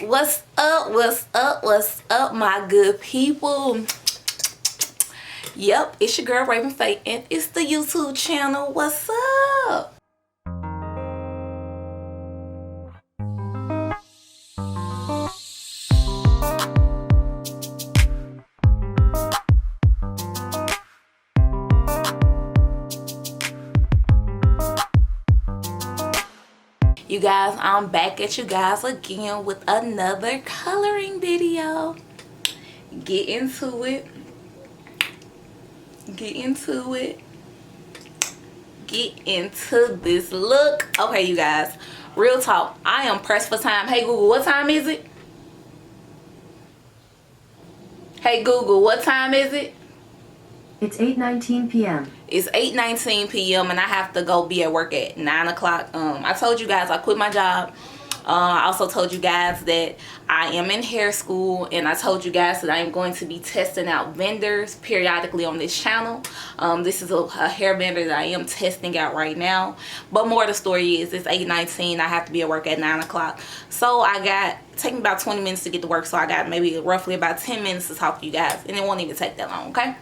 What's up, what's up, what's up, my good people? Yep, it's your girl Raven Faye, and it's the YouTube channel. What's up? You guys, I'm back at you guys again with another coloring video. Get into it. Get into it. Get into this look. Okay, you guys, real talk, I am pressed for time. Hey Google, what time is it? Hey Google, what time is it? It's 8:19 p.m. It's 8:19 p.m. and I have to go be at work at 9 o'clock. I told you guys I quit my job. I also told you guys that I am in hair school, and I told you guys that I am going to be testing out vendors periodically on this channel. This is a hair vendor that I am testing out right now. But more of the story is it's 8:19. I have to be at work at 9 o'clock. So take me about 20 minutes to get to work. So I got maybe roughly about 10 minutes to talk to you guys, and it won't even take that long, okay?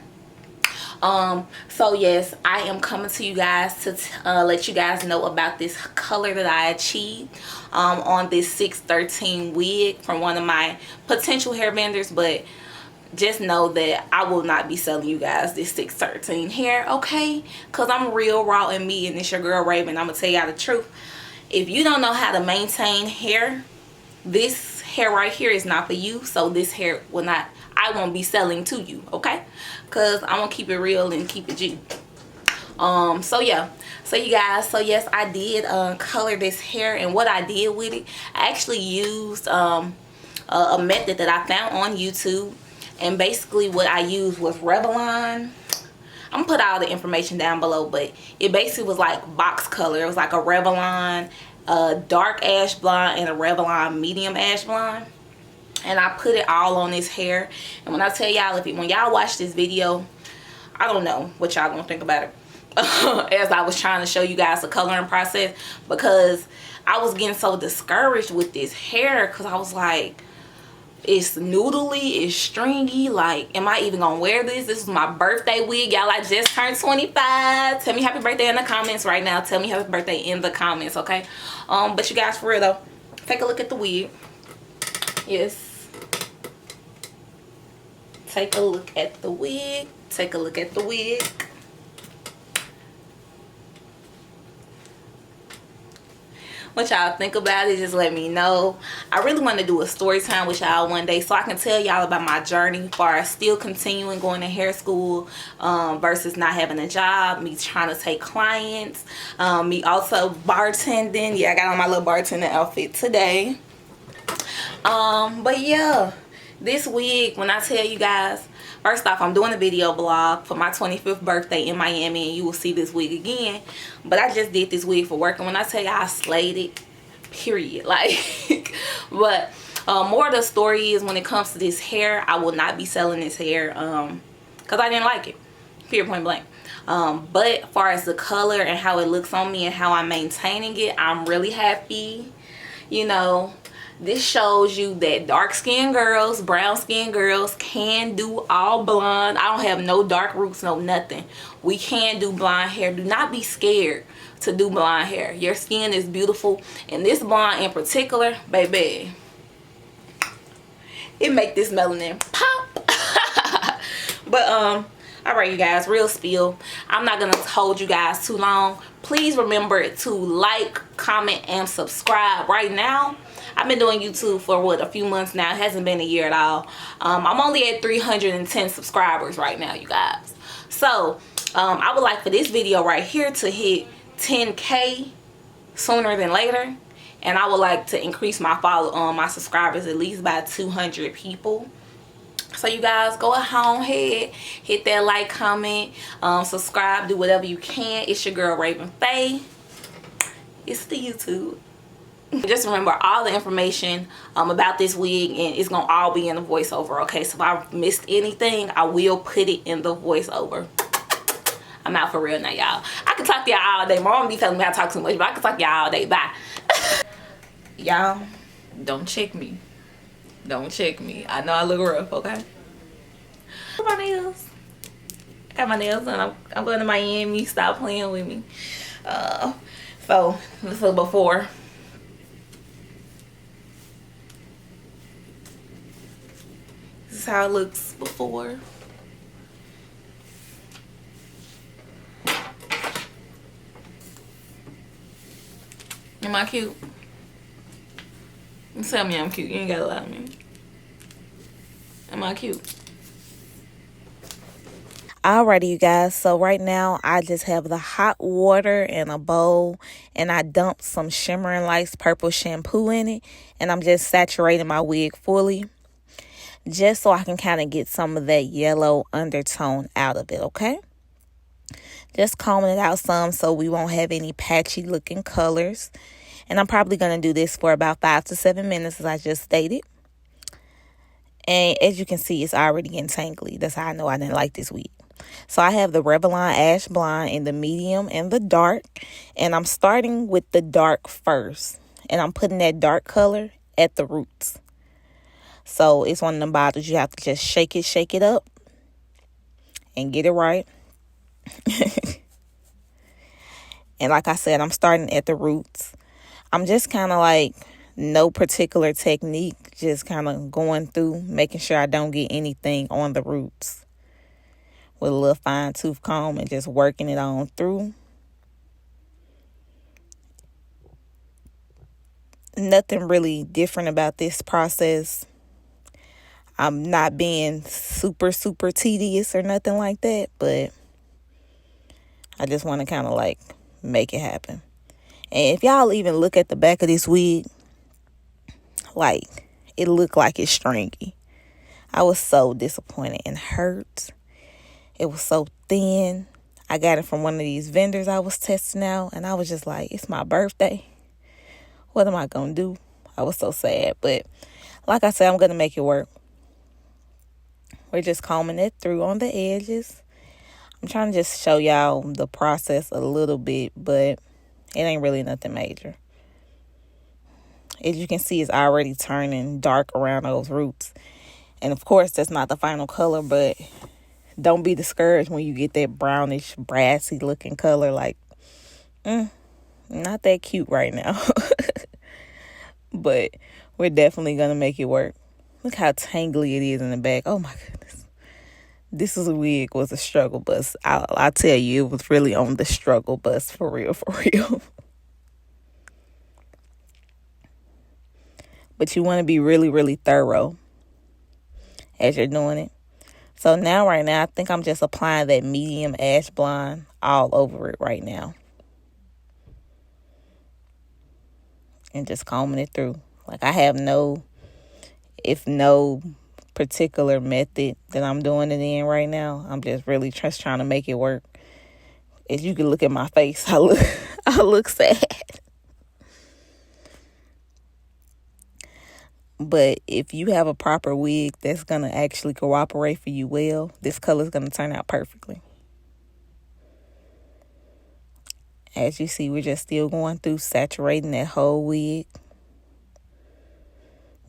So yes, I am coming to you guys to let you guys know about this color that I achieved on this 613 wig from one of my potential hair vendors. But just know that I will not be selling you guys this 613 hair, okay? Because I'm real, raw, and me, and it's your girl Raven. I'm gonna tell y'all the truth. If you don't know how to maintain hair, this hair right here is not for you. So this hair will not, I won't be selling to you, okay? Because I want to keep it real and keep it G. So yeah, so you guys, so yes, I did color this hair, and what I did with it, I actually used a method that I found on YouTube, and basically what I used was Revlon. I'm gonna put all the information down below, but it basically was like box color. It was like a Revlon dark ash blonde and a Revlon medium ash blonde, and I put it all on this hair. And when I tell y'all, when y'all watch this video, I don't know what y'all gonna think about it. As I was trying to show you guys the coloring process, because I was getting so discouraged with this hair, because I was like, it's noodly, it's stringy, like, am I even gonna wear this? This is my birthday wig, y'all. I just turned 25. Tell me happy birthday in the comments right now. Tell me happy birthday in the comments, okay? But you guys, for real though, take a look at the wig. Yes, take a look at the wig. Take a look at the wig. What y'all think about it, just let me know. I really want to do a story time with y'all one day, so I can tell y'all about my journey far as still continuing going to hair school versus not having a job, me trying to take clients, me also bartending. Yeah, I got on my little bartending outfit today. But yeah, this wig, when I tell you guys, first off, I'm doing a video blog for my 25th birthday in Miami, and you will see this wig again. But I just did this wig for work, and when I tell you I slayed it, period. Like, but more of the story is when it comes to this hair, I will not be selling this hair because I didn't like it, period, point blank. But as far as the color and how it looks on me and how I'm maintaining it, I'm really happy. You know, this shows you that dark skinned girls, brown skinned girls can do all blonde. I don't have no dark roots, no nothing. We can do blonde hair. Do not be scared to do blonde hair. Your skin is beautiful, and this blonde in particular, baby, it make this melanin pop. But all right, you guys, real spill. I'm not gonna hold you guys too long. Please remember to like, comment, and subscribe. Right now, I've been doing YouTube for what, a few months now. It hasn't been a year at all. I'm only at 310 subscribers right now, you guys. So I would like for this video right here to hit 10K sooner than later, and I would like to increase my my subscribers at least by 200 people. So you guys, go ahead, hit that like, comment, subscribe, do whatever you can. It's your girl Raven Faye. It's the YouTube. Just remember, all the information about this wig, and it's gonna all be in the voiceover, okay? So if I missed anything, I will put it in the voiceover. I'm out for real now, y'all. I can talk to y'all all day. My mom be telling me I talk too much, but I can talk to y'all all day. Bye. Y'all, don't check me. Don't check me. I know I look rough, okay? My nails. I got my nails done. I'm going to Miami. Stop playing with me. So this is before. This is how it looks before. Am I cute? You tell me I'm cute. You ain't gotta lie to me. Am I cute? Alrighty, you guys. So right now I just have the hot water in a bowl, and I dumped some Shimmering Lights purple shampoo in it, and I'm just saturating my wig fully, just so I can kind of get some of that yellow undertone out of it. Okay. Just combing it out some so we won't have any patchy looking colors. And I'm probably going to do this for about 5 to 7 minutes, as I just stated. And as you can see, it's already getting tangly. That's how I know I didn't like this wig. So I have the Revlon Ash Blonde in the medium and the dark. And I'm starting with the dark first. And I'm putting that dark color at the roots. So it's one of them bottles you have to just shake it up. And get it right. And like I said, I'm starting at the roots. I'm just kind of like no particular technique, just kind of going through, making sure I don't get anything on the roots with a little fine tooth comb and just working it on through. Nothing really different about this process. I'm not being super tedious or nothing like that, but I just want to kind of like make it happen. And if y'all even look at the back of this wig, like, it looked like it's stringy. I was so disappointed and hurt. It was so thin. I got it from one of these vendors I was testing out, and I was just like, it's my birthday. What am I going to do? I was so sad. But like I said, I'm going to make it work. We're just combing it through on the edges. I'm trying to just show y'all the process a little bit, but it ain't really nothing major. As you can see, it's already turning dark around those roots. And of course, that's not the final color, but don't be discouraged when you get that brownish, brassy looking color. Like, not that cute right now. But we're definitely going to make it work. Look how tangly it is in the back. Oh my goodness. This is a wig was a struggle bus. I'll tell you, it was really on the struggle bus for real. But you want to be really thorough as you're doing it. So now, right now, I think I'm just applying that medium ash blonde all over it right now. And just combing it through. Like, I have no particular method that I'm doing it in right now. I'm just really just trying to make it work. As you can look at my face, I look sad. But if you have a proper wig that's going to actually cooperate for you well, this color is going to turn out perfectly. As you see, we're just still going through saturating that whole wig.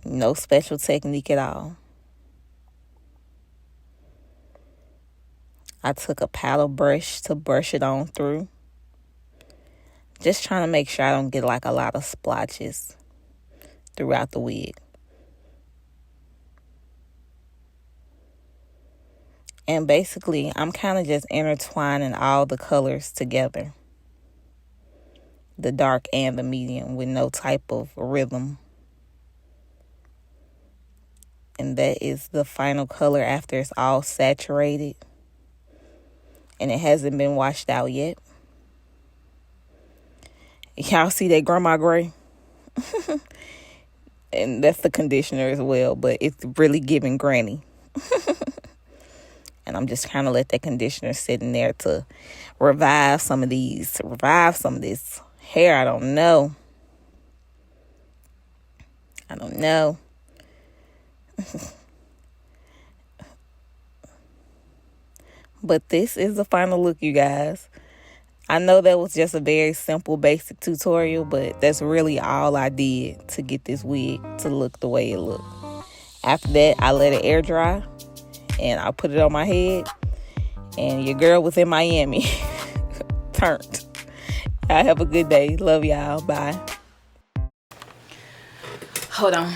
No special technique at all. I took a paddle brush to brush it on through. Just trying to make sure I don't get like a lot of splotches throughout the wig. And basically, I'm kind of just intertwining all the colors together. The dark and the medium with no type of rhythm. And that is the final color after it's all saturated. And it hasn't been washed out yet. Y'all see that grandma gray? And that's the conditioner as well. But it's really giving granny. And I'm just kind of let that conditioner sit in there to revive some of this hair. I don't know. But this is the final look, you guys. I know that was just a very simple, basic tutorial, but that's really all I did to get this wig to look the way it looked. After that, I let it air dry and I put it on my head, and your girl was in Miami. Turned. Y'all have a good day. Love y'all. Bye. Hold on.